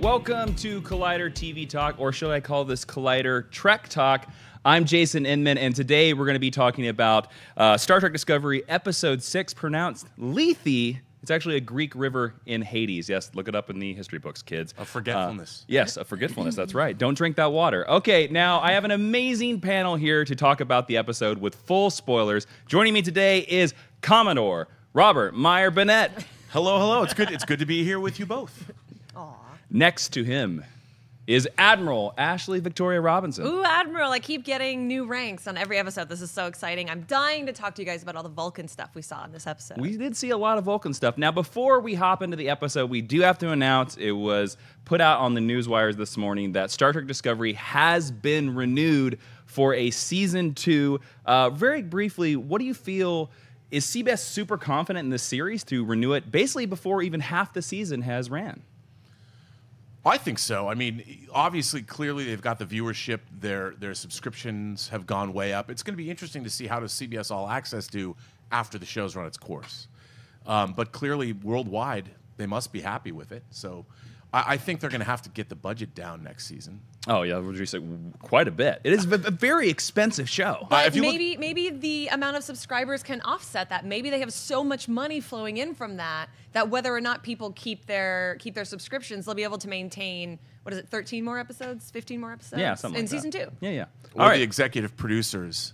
Welcome to Collider TV Talk, or should I call this Collider Trek Talk? I'm Jason Inman, and today we're going to be talking about Star Trek Discovery Episode 6, pronounced Lethe. It's actually a Greek river in Hades. Yes, look it up in the history books, kids. Of forgetfulness. Yes, of forgetfulness, that's right. Don't drink that water. Okay, now I have an amazing panel here to talk about the episode with full spoilers. Joining me today is Commodore Robert Meyer Burnett. Hello, hello. It's good to be here with you both. Aw. Next to him is Admiral Ashley Victoria Robinson. Ooh, Admiral, I keep getting new ranks on every episode. This is so exciting. I'm dying to talk to you guys about all the Vulcan stuff we saw in this episode. We did see a lot of Vulcan stuff. Now, before we hop into the episode, we do have to announce, it was put out on the newswires this morning, that Star Trek Discovery has been renewed for a Season 2. Very briefly, what do you feel, is CBS super confident in this series to renew it basically before even half the season has ran? I think so. I mean, obviously, clearly, they've got the viewership. Their subscriptions have gone way up. It's going to be interesting to see how does CBS All Access do after the show's run its course. But clearly, worldwide, they must be happy with it. So I think they're going to have to get the budget down next season. Oh, yeah, would you say quite a bit? It is a very expensive show. But maybe the amount of subscribers can offset that. Maybe they have so much money flowing in from that whether or not people keep their subscriptions, they'll be able to maintain, what is it, 13 more episodes, 15 more episodes? Yeah, something in like season that. 2. Yeah, yeah. Or the executive producers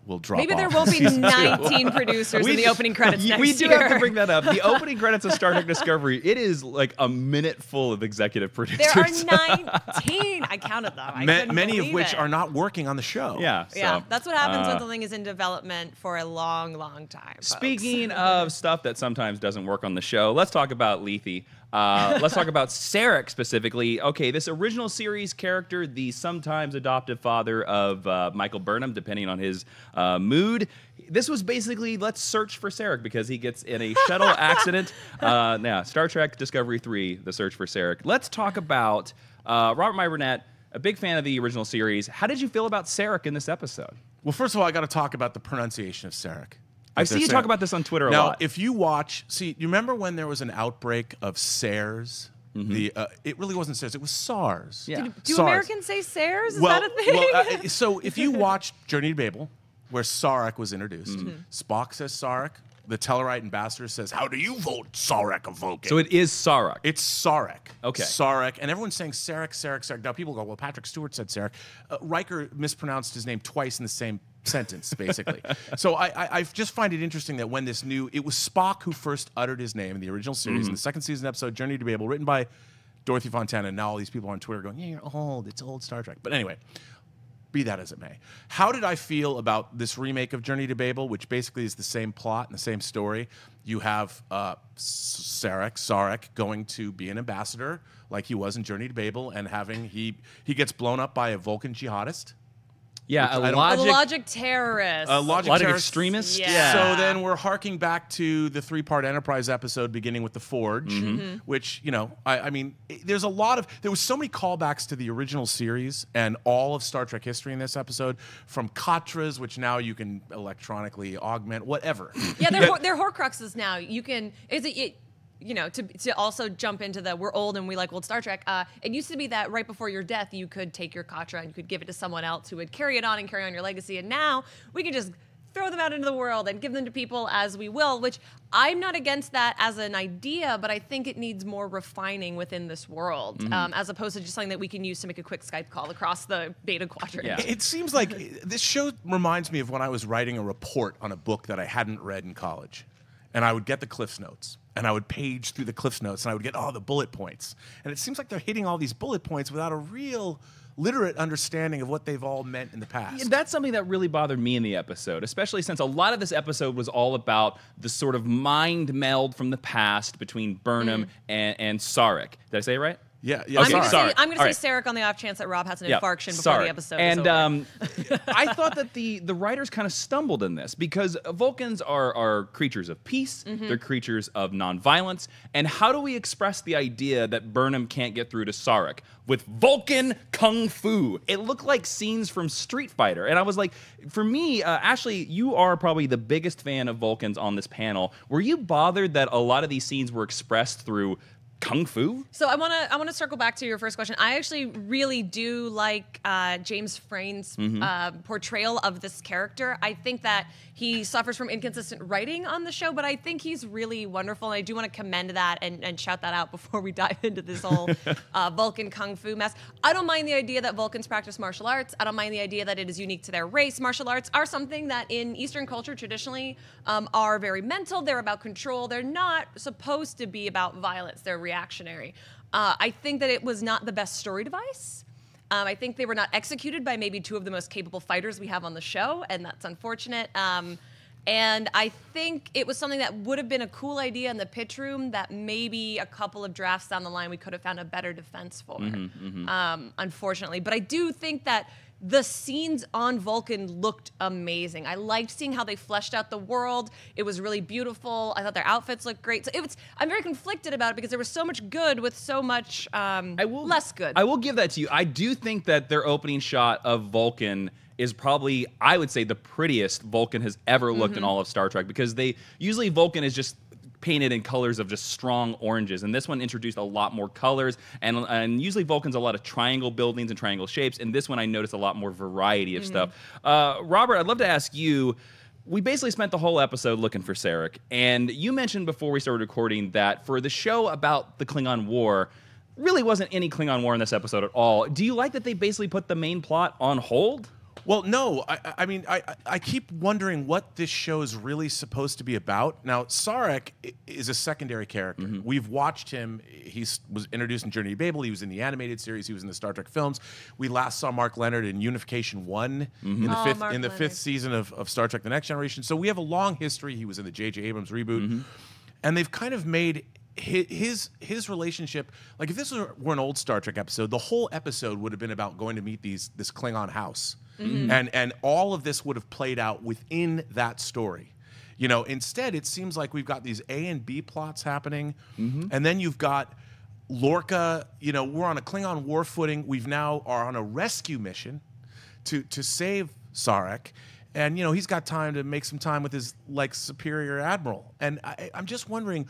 will drop Maybe off. there won't be 19 producers in the opening credits next year. We do have to bring that up. The opening credits of Star Trek Discovery, it is like a minute full of executive producers. There are 19. I counted them. Many of which are not working on the show. Yeah. Yeah, that's what happens when something is in development for a long, long time. Speaking of stuff that sometimes doesn't work on the show, let's talk about Lethe. Let's talk about Sarek specifically. Okay, this original series character, the sometimes adoptive father of Michael Burnham, depending on his mood. This was basically, let's search for Sarek because he gets in a shuttle accident. Now, Star Trek Discovery 3, The Search for Sarek. Let's talk about Robert Meyer Burnett, a big fan of the original series. How did you feel about Sarek in this episode? Well, first of all, I got to talk about the pronunciation of Sarek. I've seen you talk about this on Twitter a lot. Now, if you watch, you remember when there was an outbreak of SARS? Mm-hmm. It really wasn't SARS, it was SARS. Yeah. Do Americans say SARS? Is that a thing? Well, so if you watch Journey to Babel, where Sarek was introduced, Spock says Sarek, the Tellarite ambassador says, "How do you vote Sarek a Vulcan?" So it is Sarek. It's Sarek. Okay. Sarek. And everyone's saying Sarek, Sarek, Sarek. Now people go, well, Patrick Stewart said Sarek. Riker mispronounced his name twice in the same sentence, basically. So I just find it interesting that when it was Spock who first uttered his name in the original series, in the second season episode, Journey to Babel, written by Dorothy Fontana, and now all these people on Twitter going, yeah, you're old, it's old Star Trek. But anyway, be that as it may. How did I feel about this remake of Journey to Babel, which basically is the same plot and the same story? You have Sarek going to be an ambassador like he was in Journey to Babel, and he gets blown up by a Vulcan jihadist. Yeah, A logic terrorist. A logic terrorist. Extremist. Yeah. So then we're harking back to the 3-part Enterprise episode beginning with the Forge, which, I mean, there was so many callbacks to the original series and all of Star Trek history in this episode, from Katras, which now you can electronically augment, whatever. Yeah, they're Horcruxes now. You can, to also jump into we're old and we like old Star Trek, it used to be that right before your death, you could take your Katra and you could give it to someone else who would carry it on and carry on your legacy. And now we can just throw them out into the world and give them to people as we will, which I'm not against that as an idea, but I think it needs more refining within this world, as opposed to just something that we can use to make a quick Skype call across the Beta Quadrant. Yeah. It seems like this show reminds me of when I was writing a report on a book that I hadn't read in college. And I would get the Cliff's Notes, and I would page through the Cliff's Notes, and I would get all the bullet points. And it seems like they're hitting all these bullet points without a real literate understanding of what they've all meant in the past. Yeah, that's something that really bothered me in the episode, especially since a lot of this episode was all about the sort of mind meld from the past between Burnham and Sarek. Did I say it right? Yeah, yeah. I'm Okay, going to sorry. say Sarek on the off chance that Rob has an infarction before the episode is over. And I thought that the writers kind of stumbled in this because Vulcans are creatures of peace. They're creatures of nonviolence. And how do we express the idea that Burnham can't get through to Sarek? With Vulcan Kung Fu. It looked like scenes from Street Fighter. And I was like, for me, Ashley, you are probably the biggest fan of Vulcans on this panel. Were you bothered that a lot of these scenes were expressed through kung fu? So I wanna circle back to your first question. I actually really do like James Frain's portrayal of this character. I think that he suffers from inconsistent writing on the show, but I think he's really wonderful, and I do want to commend that and shout that out before we dive into this whole Vulcan kung fu mess. I don't mind the idea that Vulcans practice martial arts. I don't mind the idea that it is unique to their race. Martial arts are something that in Eastern culture traditionally are very mental. They're about control. They're not supposed to be about violence. They're reactionary. I think that it was not the best story device. I think they were not executed by maybe two of the most capable fighters we have on the show, and that's unfortunate. And I think it was something that would have been a cool idea in the pitch room that maybe a couple of drafts down the line we could have found a better defense for, unfortunately. But I do think that the scenes on Vulcan looked amazing. I liked seeing how they fleshed out the world. It was really beautiful. I thought their outfits looked great. So I'm very conflicted about it because there was so much good with so much less good. I will give that to you. I do think that their opening shot of Vulcan is probably, I would say, the prettiest Vulcan has ever looked in all of Star Trek, because usually Vulcan is just painted in colors of just strong oranges, and this one introduced a lot more colors, and usually Vulcan's a lot of triangle buildings and triangle shapes, and this one I noticed a lot more variety of stuff. Robert, I'd love to ask you, we basically spent the whole episode looking for Sarek, and you mentioned before we started recording that for the show about the Klingon War, really wasn't any Klingon War in this episode at all. Do you like that they basically put the main plot on hold? Well, no. I mean, I keep wondering what this show is really supposed to be about. Now, Sarek is a secondary character. We've watched him. He was introduced in Journey to Babel. He was in the animated series. He was in the Star Trek films. We last saw Mark Leonard in Unification 1 in the fifth season of Star Trek The Next Generation. So we have a long history. He was in the J.J. Abrams reboot. And they've kind of made his relationship, like if this were an old Star Trek episode, the whole episode would have been about going to meet this Klingon house. And all of this would have played out within that story. You know, instead, it seems like we've got these A and B plots happening, and then you've got Lorca. You know, we're on a Klingon war footing. We've now are on a rescue mission to save Sarek, and you know he's got time to make some time with his like superior admiral. And I'm just wondering,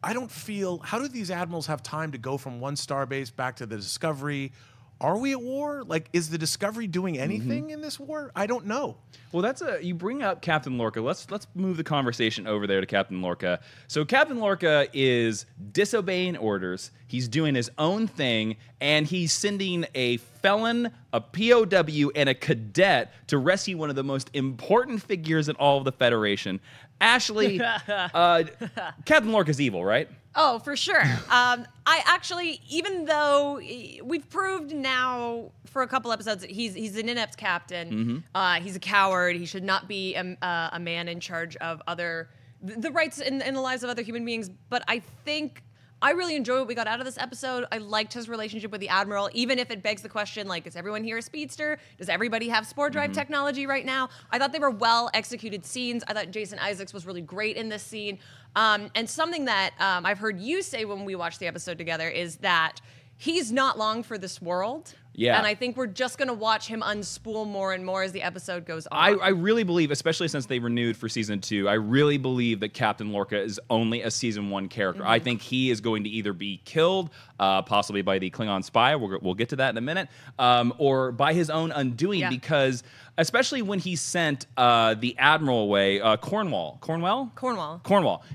I don't feel, how do these admirals have time to go from one starbase back to the Discovery? Are we at war? Like, is the Discovery doing anything in this war? I don't know. Well, you bring up Captain Lorca. Let's move the conversation over there to Captain Lorca. So Captain Lorca is disobeying orders. He's doing his own thing, and he's sending a felon, a POW, and a cadet to rescue one of the most important figures in all of the Federation. Ashley, Captain Lorca's evil, right? Oh, for sure. I actually, even though we've proved now for a couple episodes that he's an inept captain, he's a coward, he should not be a man in charge of the rights in the lives of other human beings, but I think I really enjoy what we got out of this episode. I liked his relationship with the Admiral, even if it begs the question, like, is everyone here a speedster? Does everybody have spore drive technology right now? I thought they were well-executed scenes. I thought Jason Isaacs was really great in this scene. And something that I've heard you say when we watched the episode together is that he's not long for this world. Yeah. And I think we're just going to watch him unspool more and more as the episode goes on. I really believe, especially since they renewed for season 2, I really believe that Captain Lorca is only a season 1 character. I think he is going to either be killed, possibly by the Klingon spy, we'll get to that in a minute, or by his own undoing, because especially when he sent the Admiral away, Cornwall.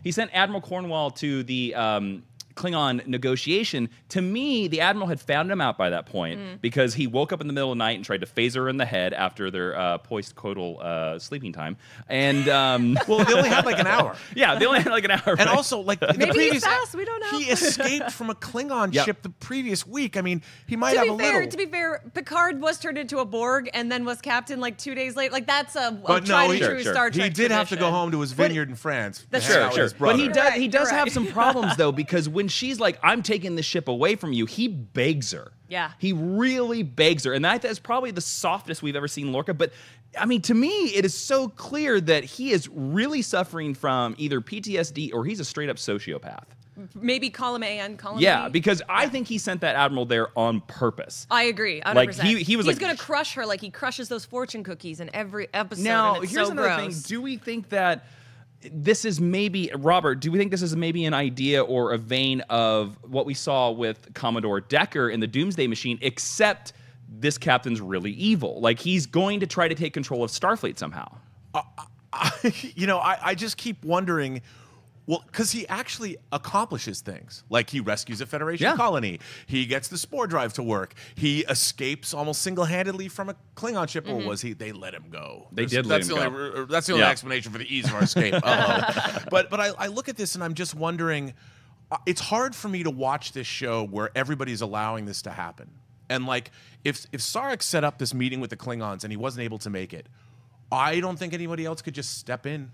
He sent Admiral Cornwall to the Klingon negotiation. To me, the Admiral had found him out by that point because he woke up in the middle of the night and tried to phaser her in the head after their post-coital sleeping time. And well, they only had like an hour. Yeah, they only had like an hour. And also, like the maybe previous, he's fast. We don't know. He escaped from a Klingon ship the previous week. I mean, he might have a little. To be fair, Picard was turned into a Borg and then was captain like 2 days later. Like that's a but tried no, and true Star Trek He did have to go tradition. home to his vineyard in France. That's Sure. But he does You're have right. some problems though, because when she's like, "I'm taking the ship away from you," he begs her. Yeah. He really begs her. And that's probably the softest we've ever seen Lorca. But, I mean, to me, it is so clear that he is really suffering from either PTSD or he's a straight-up sociopath. Maybe column A and column B. Yeah, because I think he sent that Admiral there on purpose. I agree, 100%. Like, he was He's like, going to crush her like he crushes those fortune cookies in every episode. Now, and it's here's so another gross. thing. Do we think that this is maybe, Robert, do we think this is maybe an idea or a vein of what we saw with Commodore Decker in the Doomsday Machine, except this captain's really evil? Like, he's going to try to take control of Starfleet somehow. I just keep wondering, well, because he actually accomplishes things. Like, he rescues a Federation colony. He gets the spore drive to work. He escapes almost single-handedly from a Klingon ship. Or was he? They let him go. They did let him go. That's the only explanation for the ease of our escape. But I look at this and I'm just wondering, it's hard for me to watch this show where everybody's allowing this to happen. And like, if Sarek set up this meeting with the Klingons and he wasn't able to make it, I don't think anybody else could just step in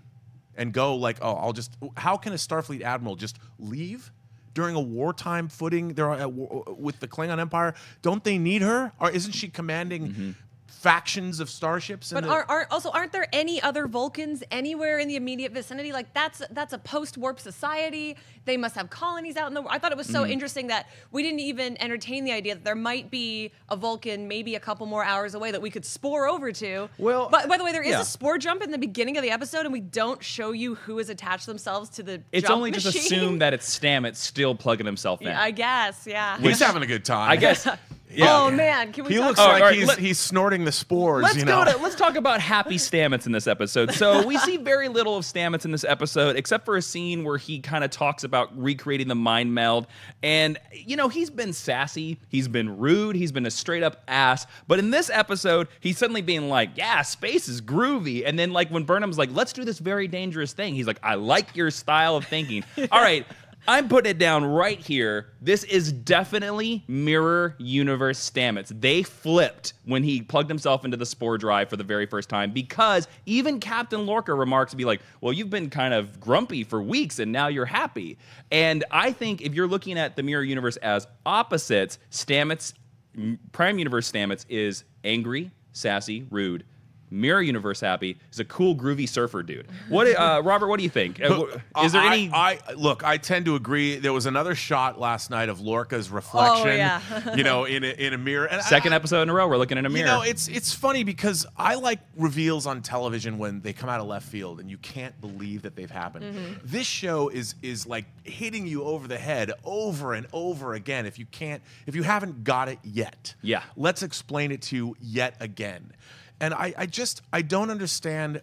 and go like, oh, how can a Starfleet admiral just leave during a wartime footing there with the Klingon Empire? Don't they need her? Or isn't she commanding factions of starships? But aren't there any other Vulcans anywhere in the immediate vicinity? Like, that's a post-warp society. They must have colonies out in the. I thought it was so interesting that we didn't even entertain the idea that there might be a Vulcan maybe a couple more hours away that we could spore over to. Well, but by the way, there is a spore jump in the beginning of the episode, and we don't show you who has attached themselves to the. It's jump only machine. just assumed that it's Stamet still plugging himself in. Yeah, I guess, yeah. He's having a good time. I guess. Yeah. Oh man, can we? He talk looks about like he's snorting the spores. Let's talk about happy Stamets in this episode. So we see very little of Stamets in this episode, except for a scene where he kind of talks about recreating the mind meld. And he's been sassy, he's been rude, he's been a straight up ass. But in this episode, he's suddenly being like, "Yeah, space is groovy." And then like when Burnham's like, "Let's do this very dangerous thing," he's like, "I like your style of thinking." All right. I'm putting it down right here. This is definitely Mirror Universe Stamets. They flipped when he plugged himself into the spore drive for the very first time, because even Captain Lorca remarks to be like, "Well, you've been kind of grumpy for weeks and now you're happy." And I think if you're looking at the Mirror Universe as opposites, Stamets, Prime Universe Stamets is angry, sassy, rude. Mirror Universe Happy is a cool, groovy surfer dude. What, Robert? What do you think? Is there any? Look, I tend to agree. There was another shot last night of Lorca's reflection. Oh, yeah. in a mirror. And Second episode in a row, we're looking in a mirror. It's funny because I like reveals on television when they come out of left field and you can't believe that they've happened. This show is like hitting you over the head over and over again. If you haven't got it yet, let's explain it to you yet again. And I don't understand.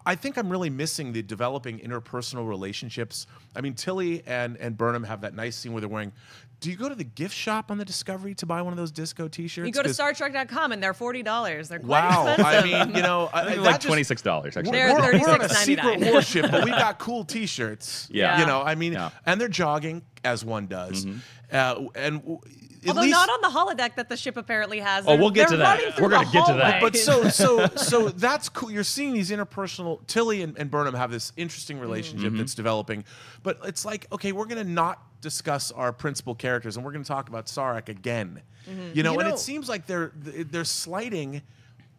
I think I'm really missing the developing interpersonal relationships. I mean, Tilly and Burnham have that nice scene where they're wearing. Do you go to the gift shop on the Discovery to buy one of those disco T-shirts? You go to StarTrek.com and they're $40. They're quite expensive. I mean, like $26 actually. They're we're on a $36.99. secret warship, but we've got cool T-shirts. Yeah. And they're jogging as one does, Although not on the holodeck that the ship apparently has. We'll get to that. We're going to get to that. But so that's cool. You're seeing these interpersonal. Tilly and Burnham have this interesting relationship that's developing. But it's like, okay, we're going to not discuss our principal characters, and we're going to talk about Sarek again. And it seems like they're slighting.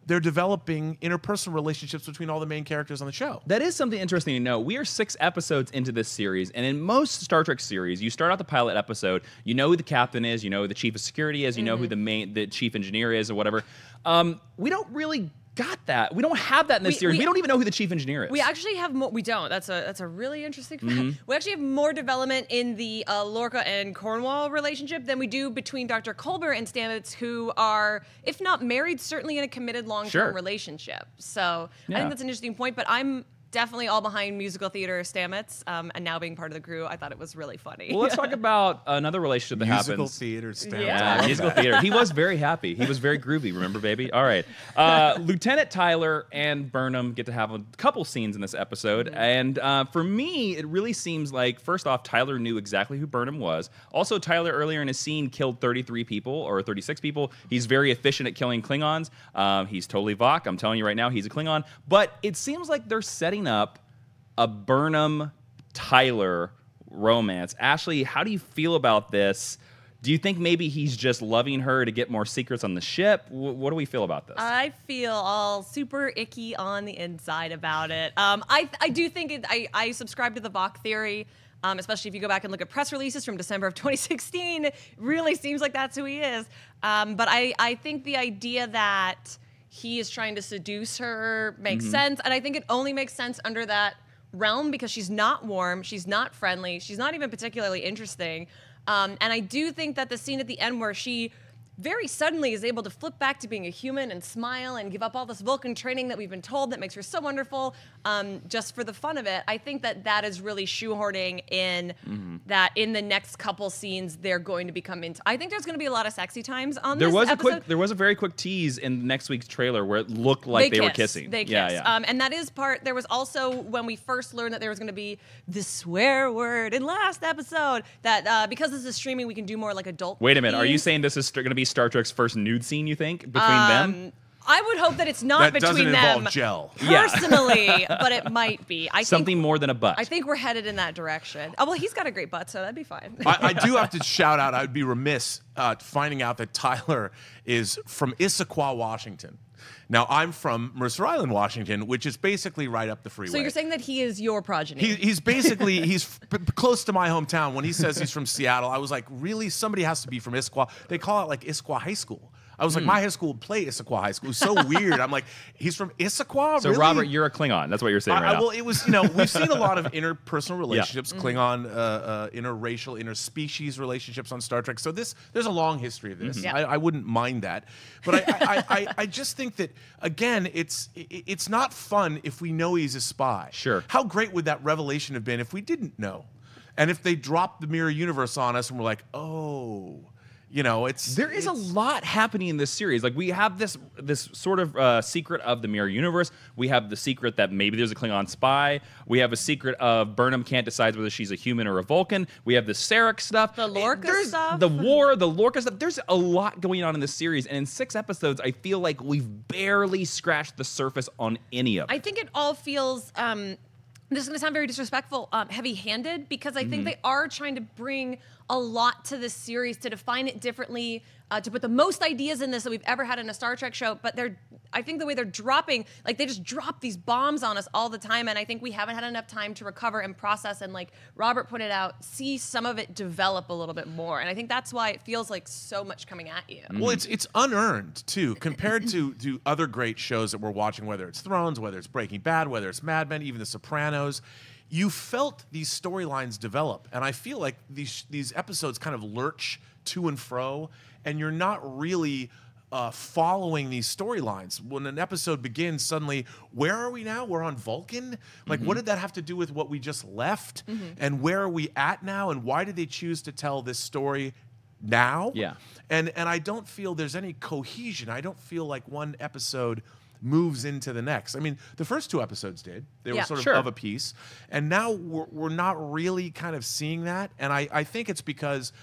They're developing interpersonal relationships between all the main characters on the show. That is something interesting to know. We are 6 episodes into this series, and in most Star Trek series, you start out the pilot episode, you know who the captain is, you know who the chief of security is, you know who the chief engineer is, or whatever. We don't really got that. We don't have that in this series. We don't even know who the chief engineer is. We actually have more. We don't. That's a really interesting fact. We actually have more development in the Lorca and Cornwall relationship than we do between Dr. Culber and Stamets, who are, if not married, certainly in a committed long-term relationship. So I think that's an interesting point. But I'm definitely all behind musical theater Stamets, and now being part of the crew, I thought it was really funny. Well, let's talk about another relationship that happens. Musical theater Stamets. Yeah, musical theater. He was very happy. He was very groovy. Remember, baby? All right. Lieutenant Tyler and Burnham get to have a couple scenes in this episode. And for me, it really seems like, first off, Tyler knew exactly who Burnham was. Also, Tyler, earlier in his scene, killed 33 people, or 36 people. He's very efficient at killing Klingons. He's totally Vok. I'm telling you right now, he's a Klingon. But it seems like they're setting up a Burnham-Tyler romance. Ashley, how do you feel about this? Do you think maybe he's just loving her to get more secrets on the ship? What do we feel about this? I feel all super icky on the inside about it. I do think I subscribe to the Vok theory, especially if you go back and look at press releases from December of 2016. It really seems like that's who he is. But I think the idea that he is trying to seduce her makes sense, and I think it only makes sense under that realm because she's not warm, she's not friendly, she's not even particularly interesting. And I do think that the scene at the end where she very suddenly is able to flip back to being a human and smile and give up all this Vulcan training that we've been told that makes her so wonderful, just for the fun of it. I think that that is really shoehorning in that in the next couple scenes they're going to become into. I think there's going to be a lot of sexy times on this episode. There was a very quick tease in next week's trailer where it looked like they were kissing. They kiss. Yeah. And that is part. There was also when we first learned that there was going to be the swear word in last episode that because this is streaming, we can do more like adult. Wait a minute. Are you themes. saying this is going to be Star Trek's first nude scene, you think, between them? I would hope that it's not That between doesn't them involve gel. personally, but it might be. Something more than a butt. I think we're headed in that direction. Oh, well, he's got a great butt, so that'd be fine. I do have to shout out, I would be remiss finding out that Tyler is from Issaquah, Washington. Now, I'm from Mercer Island, Washington, which is basically right up the freeway. So you're saying that he is your progeny? He's basically, close to my hometown. When he says he's from Seattle, I was like, really? Somebody has to be from Issaquah. They call it like Issaquah High School. I was like, my high school would play Issaquah High School. It was so weird. I'm like, he's from Issaquah? So, really? Robert, you're a Klingon. That's what you're saying right now. Well, it was, we've seen a lot of interpersonal relationships, Klingon, interracial, interspecies relationships on Star Trek. So there's a long history of this. Yeah. I wouldn't mind that. But I just think that, again, it's not fun if we know he's a spy. Sure. How great would that revelation have been if we didn't know? And if they dropped the mirror universe on us and we're like, oh... there is a lot happening in this series. Like we have this sort of secret of the mirror universe. We have the secret that maybe there's a Klingon spy. We have a secret of Burnham can't decide whether she's a human or a Vulcan. We have the Sarek stuff, the Lorca stuff, the war, the Lorca stuff. There's a lot going on in this series, and in 6 episodes, I feel like we've barely scratched the surface on any of it. I think it all feels. This is going to sound very disrespectful, heavy-handed, because I think they are trying to bring a lot to this series, to define it differently, to put the most ideas in this that we've ever had in a Star Trek show. But I think the way they're dropping, like they just drop these bombs on us all the time, and I think we haven't had enough time to recover and process, and like Robert put it out, see some of it develop a little bit more. And I think that's why it feels like so much coming at you. Well, it's unearned, too, compared to other great shows that we're watching, whether it's Thrones, whether it's Breaking Bad, whether it's Mad Men, even The Sopranos. You felt these storylines develop, and I feel like these episodes kind of lurch to and fro, and you're not really following these storylines. When an episode begins, suddenly, where are we now? We're on Vulcan? Like, what did that have to do with what we just left? And where are we at now? And why did they choose to tell this story now? Yeah. And I don't feel there's any cohesion. I don't feel like one episode moves into the next. I mean, the first 2 episodes did. They were sort of a piece. And now we're not really kind of seeing that. And I think it's because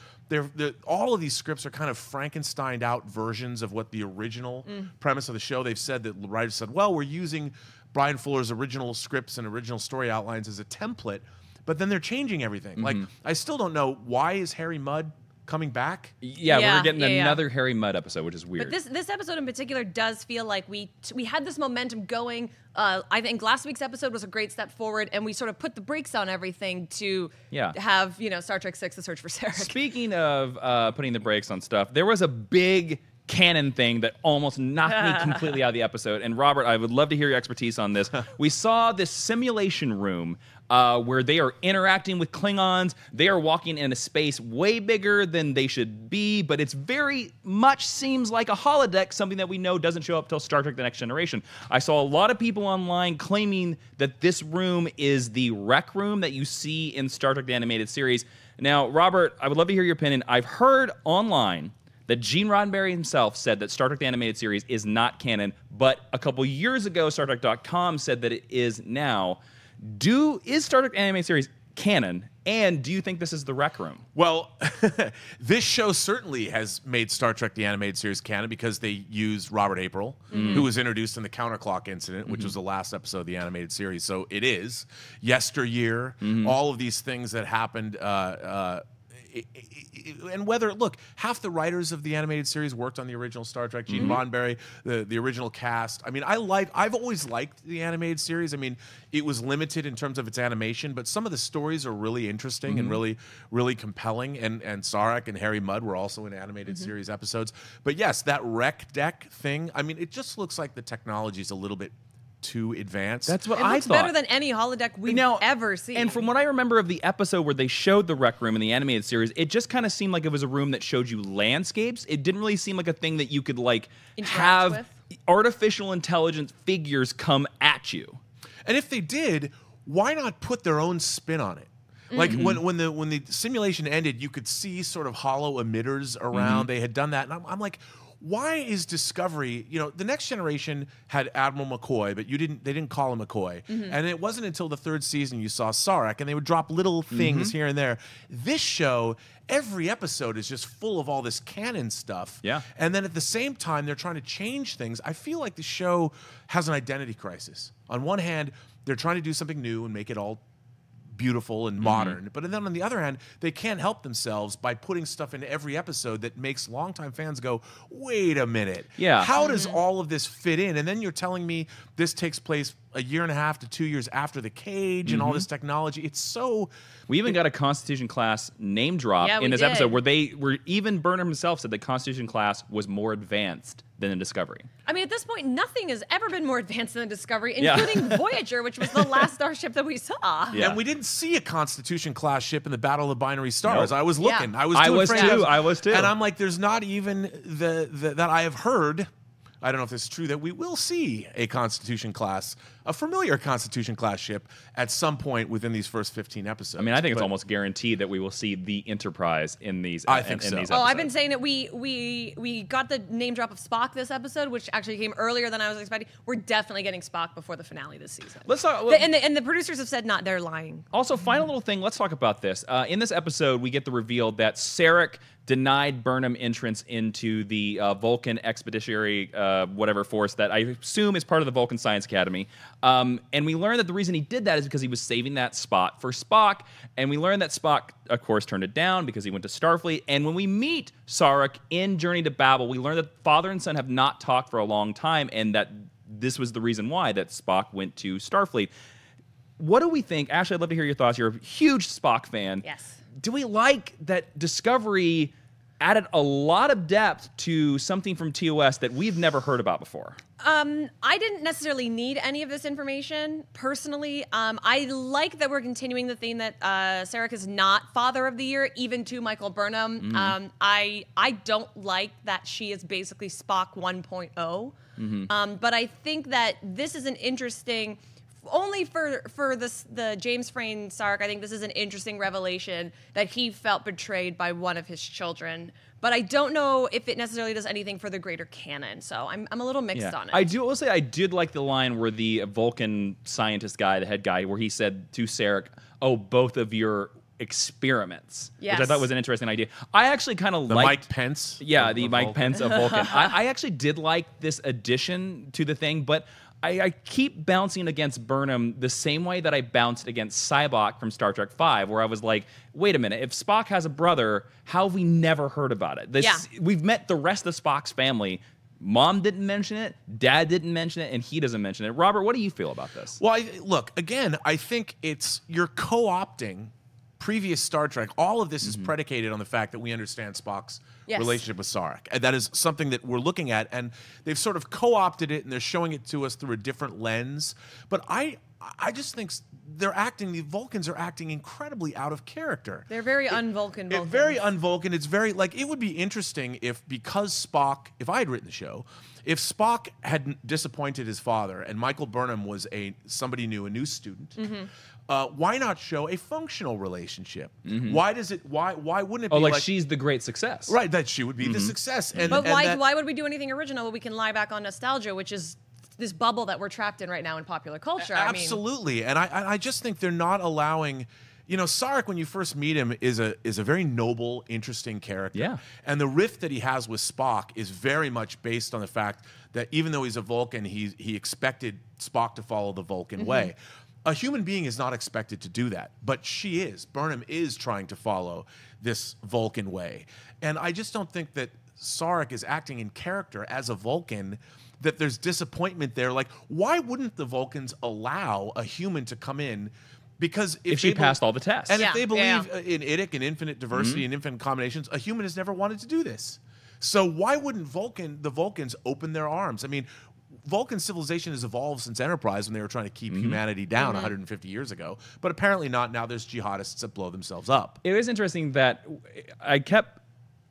all of these scripts are kind of Frankensteined out versions of what the original premise of the show. They've said that the writers said, well, we're using Brian Fuller's original scripts and original story outlines as a template, but then they're changing everything. Like, I still don't know, why is Harry Mudd coming back? Yeah, we're getting another Harry Mudd episode, which is weird. But this episode in particular does feel like we had this momentum going. I think last week's episode was a great step forward, and we sort of put the brakes on everything to have Star Trek VI: The Search for Sarek. Speaking of putting the brakes on stuff, there was a big canon thing that almost knocked me completely out of the episode. And Robert, I would love to hear your expertise on this. We saw this simulation room where they are interacting with Klingons. They are walking in a space way bigger than they should be, but it's very much seems like a holodeck, something that we know doesn't show up till Star Trek: The Next Generation. I saw a lot of people online claiming that this room is the rec room that you see in Star Trek: The Animated Series. Now, Robert, I would love to hear your opinion. I've heard online that Gene Roddenberry himself said that Star Trek: The Animated Series is not canon, but a couple years ago, StarTrek.com said that it is now. Is Star Trek: The Animated Series canon, and do you think this is the Rec Room? Well, this show certainly has made Star Trek: The Animated Series canon because they used Robert April, who was introduced in the Counterclock incident, which was the last episode of the animated series. So it is. Yesteryear, all of these things that happened... and look, half the writers of the animated series worked on the original Star Trek. Gene Roddenberry, the original cast. I mean, I've always liked the animated series. I mean, it was limited in terms of its animation, but some of the stories are really interesting and really, really compelling. And Sarek and Harry Mudd were also in animated series episodes. But yes, that rec deck thing, I mean, it just looks like the technology is a little bit too advanced. That's what It I looks thought. better than any holodeck we've ever seen. And from what I remember of the episode where they showed the rec room in the animated series, it just kind of seemed like it was a room that showed you landscapes. It didn't really seem like a thing that you could like Interact have with. artificial intelligence figures come at you. And if they did, why not put their own spin on it? Like when the simulation ended, you could see sort of hollow emitters around. They had done that, and I'm like, why is Discovery? You know, the Next Generation had Admiral McCoy, but they didn't call him McCoy, and it wasn't until the 3rd season you saw Sarek, and they would drop little things here and there. This show, every episode is just full of all this canon stuff. Yeah. And then at the same time, they're trying to change things. I feel like the show has an identity crisis. On one hand, they're trying to do something new and make it all beautiful and modern, but then on the other hand, they can't help themselves by putting stuff into every episode that makes longtime fans go, wait a minute, Yeah. how does all of this fit in? And then you're telling me this takes place a year and a half to 2 years after the cage and all this technology. It's so... We even got a Constitution class name drop Yeah, in we this did. episode where even Burnham himself said the Constitution class was more advanced than the Discovery. I mean, at this point, nothing has ever been more advanced than the Discovery, Yeah. including Voyager, which was the last starship that we saw. Yeah. And we didn't see a Constitution class ship in the Battle of the Binary Stars. Nope. I was looking. Yeah. I was I doing was friends. too. I was too. And I'm like, there's not even that I have heard. I don't know if this is true, that we will see a Constitution class, a familiar Constitution class ship at some point within these first 15 episodes. I mean, I think it's But almost guaranteed that we will see the Enterprise in these. I think in so. these Oh, I've episodes. been saying that we got the name drop of Spock this episode, which actually came earlier than I was expecting. We're definitely getting Spock before the finale this season. Let's talk. And the producers have said not. They're lying. Also, final little thing. Let's talk about this. In this episode, we get the reveal that Sarek denied Burnham entrance into the Vulcan Expeditionary whatever force that I assume is part of the Vulcan Science Academy. And we learn that the reason he did that is because he was saving that spot for Spock. And we learn that Spock, of course, turned it down because he went to Starfleet. And when we meet Sarek in Journey to Babel, we learn that father and son have not talked for a long time, and that this was the reason why that Spock went to Starfleet. What do we think? Ashley, I'd love to hear your thoughts. You're a huge Spock fan. Yes. Do we like that Discovery added a lot of depth to something from TOS that we've never heard about before? I didn't necessarily need any of this information personally. I like that we're continuing the theme that Sarek is not Father of the Year, even to Michael Burnham. I don't like that she is basically Spock 1.0. But I think that this is an interesting. Only for the James Frayne Sarek, I think this is an interesting revelation that he felt betrayed by one of his children. But I don't know if it necessarily does anything for the greater canon. So I'm a little mixed on it. I will say I did like the line where the Vulcan scientist guy, the head guy, where he said to Sarek, "Oh, both of your experiments," Yes. which I thought was an interesting idea. I actually kind of the liked Mike Pence. Yeah, of- the of Mike Vulcan. Pence of Vulcan. I actually did like this addition to the thing, but I keep bouncing against Burnham the same way that I bounced against Sybok from Star Trek V, where I was like, wait a minute, if Spock has a brother, how have we never heard about it? We've met the rest of Spock's family. Mom didn't mention it, Dad didn't mention it, and he doesn't mention it. Robert, what do you feel about this? Well, look, again, I think you're co-opting previous Star Trek. All of this is predicated on the fact that we understand Spock's Yes. relationship with Sarek. And that is something that we're looking at, and they've sort of co-opted it, and they're showing it to us through a different lens. But I just think the Vulcans are acting incredibly out of character. They're very un-Vulcan Vulcans. Very un-Vulcan. It's very, like, it would be interesting if I had written the show, if Spock had disappointed his father and Michael Burnham was somebody new, a new student, why not show a functional relationship? Why wouldn't it be like she's the great success. right, that she would be the success. And, But and that- why would we do anything original when we can lie back on nostalgia, which is this bubble that we're trapped in right now in popular culture? Absolutely. And I just think they're not allowing. Sarek, when you first meet him, is a very noble, interesting character. Yeah. And the rift that he has with Spock is very much based on the fact that even though he's a Vulcan, he expected Spock to follow the Vulcan way. A human being is not expected to do that, but she is. Burnham is trying to follow this Vulcan way. And I just don't think that Sarek is acting in character as a Vulcan, that there's disappointment there. Like, why wouldn't the Vulcans allow a human to come in? Because If she passed all the tests. and Yeah, if they yeah. believe in IDIC and infinite diversity and infinite combinations, a human has never wanted to do this. So why wouldn't the Vulcans open their arms? I mean, Vulcan civilization has evolved since Enterprise when they were trying to keep humanity down 150 years ago, but apparently not. Now there's jihadists that blow themselves up. It was interesting that I kept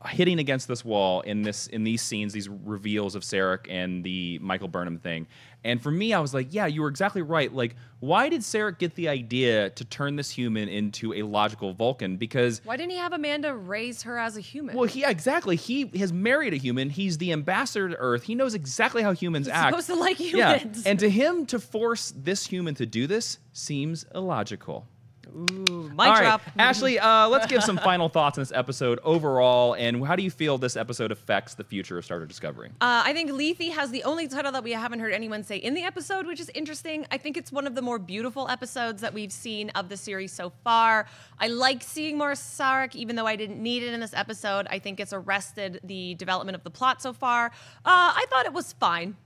hitting against this wall in these scenes, these reveals of Sarek and the Michael Burnham thing. And for me, I was like, yeah, you were exactly right. Like, why did Sarek get the idea to turn this human into a logical Vulcan? Because why didn't he have Amanda raise her as a human? Well, exactly. He has married a human. He's the ambassador to Earth. He knows exactly how humans act. He's supposed to like humans. Yeah. And to him to force this human to do this seems illogical. Ooh, mic drop. Ashley, let's give some final thoughts on this episode overall, and how do you feel this episode affects the future of Star Trek Discovery? I think Lethe has the only title that we haven't heard anyone say in the episode, which is interesting. I think it's one of the more beautiful episodes that we've seen of the series so far. I like seeing more Sarek, even though I didn't need it in this episode. I think it's arrested the development of the plot so far. I thought it was fine.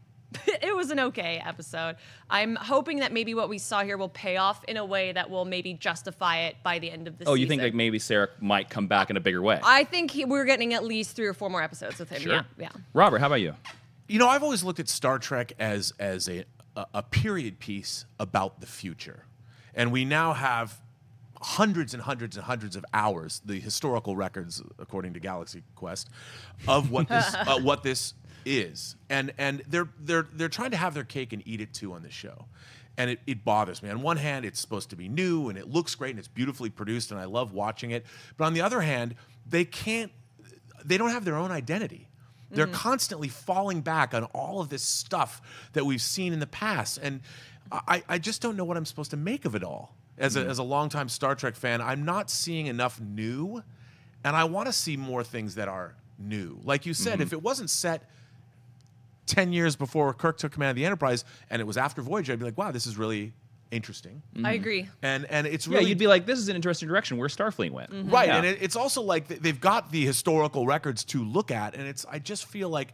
It was an okay episode. I'm hoping that maybe what we saw here will pay off in a way that will maybe justify it by the end of the season. Oh, you think like maybe Sarek might come back in a bigger way? I think we're getting at least 3 or 4 more episodes with him. Sure. Yeah. Robert, how about you? You know, I've always looked at Star Trek as a period piece about the future. And we now have hundreds and hundreds and hundreds of hours, the historical records, according to Galaxy Quest, of what this is, and they're trying to have their cake and eat it too on this show, and it bothers me. On one hand, it's supposed to be new and it looks great and it's beautifully produced and I love watching it, but on the other hand, they don't have their own identity. They're constantly falling back on all of this stuff that we've seen in the past, and I just don't know what I'm supposed to make of it all. As a longtime Star Trek fan, I'm not seeing enough new, and I want to see more things that are new. Like you said, if it wasn't set 10 years before Kirk took command of the Enterprise and it was after Voyager, I'd be like, wow, this is really interesting. I agree. And it's really... Yeah, you'd be like, this is an interesting direction where Starfleet went. Right, and it's also like they've got the historical records to look at, and I just feel like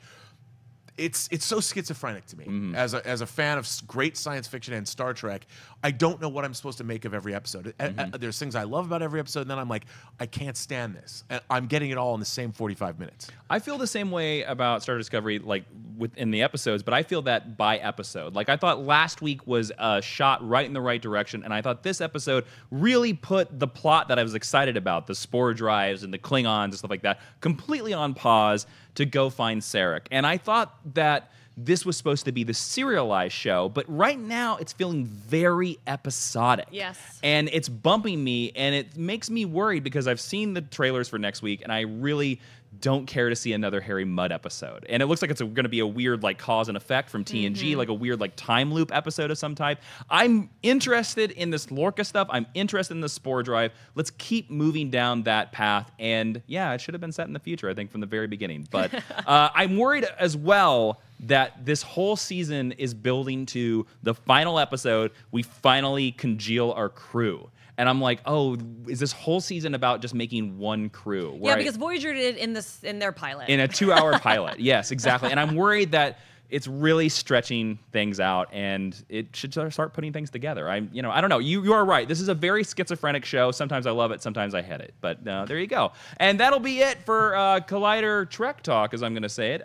it's so schizophrenic to me. As a fan of great science fiction and Star Trek, I don't know what I'm supposed to make of every episode. There's things I love about every episode, and then I'm like, I can't stand this. And I'm getting it all in the same 45 minutes. I feel the same way about Star Trek Discovery, like within the episodes, but I feel that by episode. Like, I thought last week was a shot right in the right direction, and I thought this episode really put the plot that I was excited about, the spore drives and the Klingons and stuff like that, completely on pause to go find Sarek. And I thought that this was supposed to be the serialized show, but right now it's feeling very episodic. Yes. And it's bumping me, and it makes me worried because I've seen the trailers for next week, and I really don't care to see another Harry Mudd episode. And it looks like it's going to be a weird like cause and effect from TNG, like a weird like time loop episode of some type. I'm interested in this Lorca stuff. I'm interested in the spore drive. Let's keep moving down that path. And yeah, it should have been set in the future, I think, from the very beginning. But I'm worried as well that this whole season is building to the final episode. We finally congeal our crew. And I'm like, oh, is this whole season about just making one crew? Yeah, because Voyager did in their pilot. In a 2-hour pilot, yes, exactly. And I'm worried that it's really stretching things out, and it should start putting things together. I don't know. You are right. This is a very schizophrenic show. Sometimes I love it. Sometimes I hate it. But there you go. And that'll be it for Collider Trek Talk, as I'm going to say it.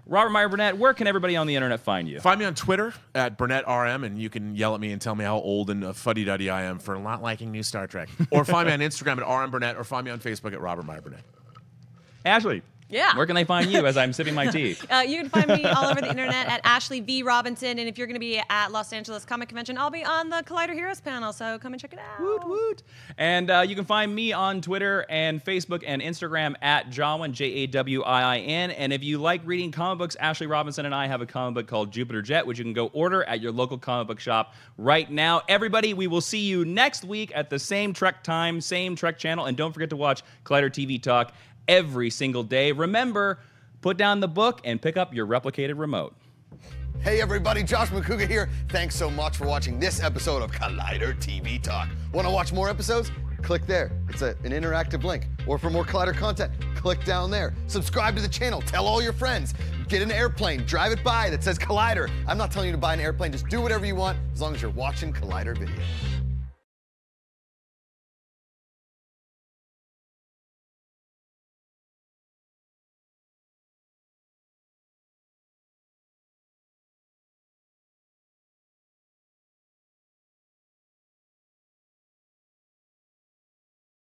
Robert Meyer Burnett, where can everybody on the internet find you? Find me on Twitter at BurnettRM, and you can yell at me and tell me how old and fuddy-duddy I am for not liking new Star Trek. Or find me on Instagram at RM Burnett, or find me on Facebook at Robert Meyer Burnett. Ashley. Yeah. Where can they find you as I'm sipping my tea? You can find me all over the internet at Ashley V. Robinson. And if you're going to be at Los Angeles Comic Convention, I'll be on the Collider Heroes panel. So come and check it out. Woot, woot. And you can find me on Twitter and Facebook and Instagram at Jawin, Jawin. And if you like reading comic books, Ashley Robinson and I have a comic book called Jupiter Jet, which you can go order at your local comic book shop right now. Everybody, we will see you next week at the same Trek time, same Trek channel. And don't forget to watch Collider TV Talk every single day. Remember, put down the book and pick up your replicated remote. Hey everybody, Josh McCouga here. Thanks so much for watching this episode of Collider TV Talk. Want to watch more episodes? Click there. It's an interactive link. Or for more Collider content, click down there. Subscribe to the channel. Tell all your friends. Get an airplane. Drive it by that says Collider. I'm not telling you to buy an airplane. Just do whatever you want as long as you're watching Collider videos.